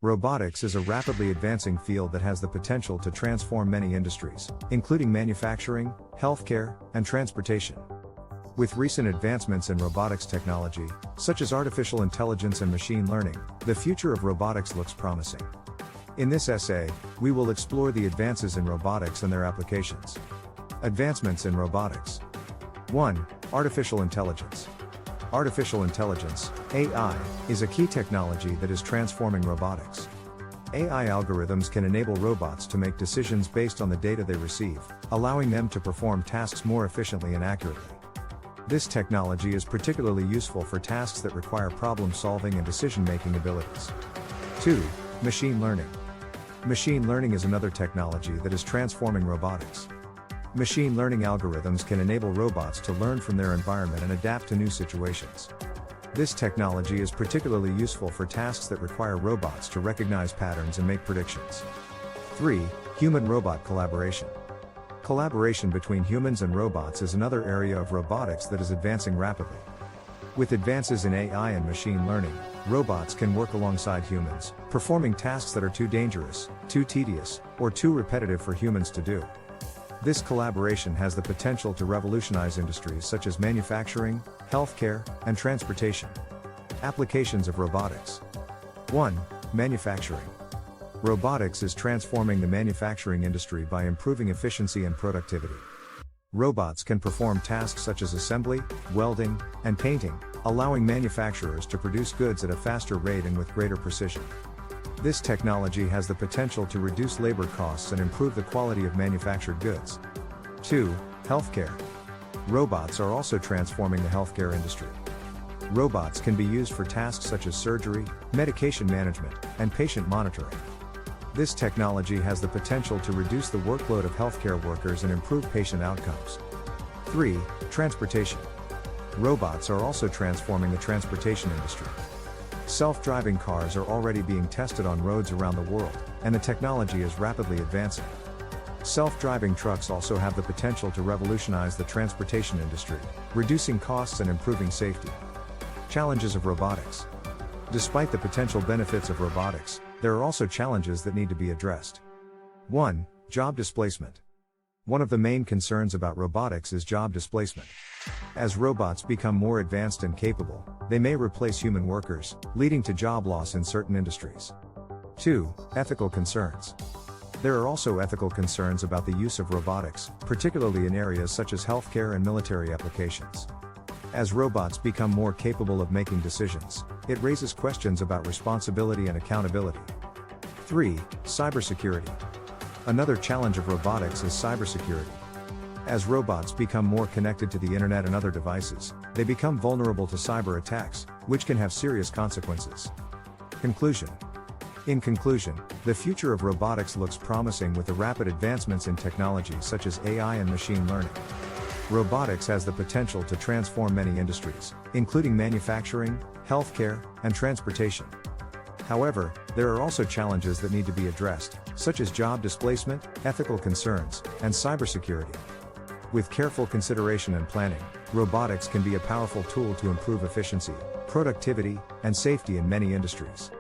Robotics is a rapidly advancing field that has the potential to transform many industries, including manufacturing, healthcare, and transportation. With recent advancements in robotics technology, such as artificial intelligence and machine learning, the future of robotics looks promising. In this essay, we will explore the advances in robotics and their applications. Advancements in robotics. 1. Artificial intelligence. Artificial intelligence, AI, is a key technology that is transforming robotics. AI algorithms can enable robots to make decisions based on the data they receive, allowing them to perform tasks more efficiently and accurately. This technology is particularly useful for tasks that require problem-solving and decision-making abilities. 2. Machine learning. Machine learning is another technology that is transforming robotics. Machine learning algorithms can enable robots to learn from their environment and adapt to new situations. This technology is particularly useful for tasks that require robots to recognize patterns and make predictions. 3. Human-robot collaboration. Collaboration between humans and robots is another area of robotics that is advancing rapidly. With advances in AI and machine learning, robots can work alongside humans, performing tasks that are too dangerous, too tedious, or too repetitive for humans to do. This collaboration has the potential to revolutionize industries such as manufacturing, healthcare, and transportation. Applications of robotics. 1. Manufacturing. Robotics is transforming the manufacturing industry by improving efficiency and productivity. Robots can perform tasks such as assembly, welding, and painting, allowing manufacturers to produce goods at a faster rate and with greater precision. This technology has the potential to reduce labor costs and improve the quality of manufactured goods. 2. Healthcare. Robots are also transforming the healthcare industry. Robots can be used for tasks such as surgery, medication management, and patient monitoring. This technology has the potential to reduce the workload of healthcare workers and improve patient outcomes. 3. Transportation. Robots are also transforming the transportation industry. Self-driving cars are already being tested on roads around the world, and the technology is rapidly advancing. Self-driving trucks also have the potential to revolutionize the transportation industry, reducing costs and improving safety. Challenges of robotics. Despite the potential benefits of robotics, there are also challenges that need to be addressed. 1. Job displacement. One of the main concerns about robotics is job displacement. As robots become more advanced and capable, they may replace human workers, leading to job loss in certain industries. 2. Ethical concerns. There are also ethical concerns about the use of robotics, particularly in areas such as healthcare and military applications. As robots become more capable of making decisions, it raises questions about responsibility and accountability. 3. Cybersecurity. Another challenge of robotics is cybersecurity. As robots become more connected to the internet and other devices, they become vulnerable to cyber attacks, which can have serious consequences. Conclusion. In conclusion, the future of robotics looks promising with the rapid advancements in technologies such as AI and machine learning. Robotics has the potential to transform many industries, including manufacturing, healthcare, and transportation. However, there are also challenges that need to be addressed, such as job displacement, ethical concerns, and cybersecurity. With careful consideration and planning, robotics can be a powerful tool to improve efficiency, productivity, and safety in many industries.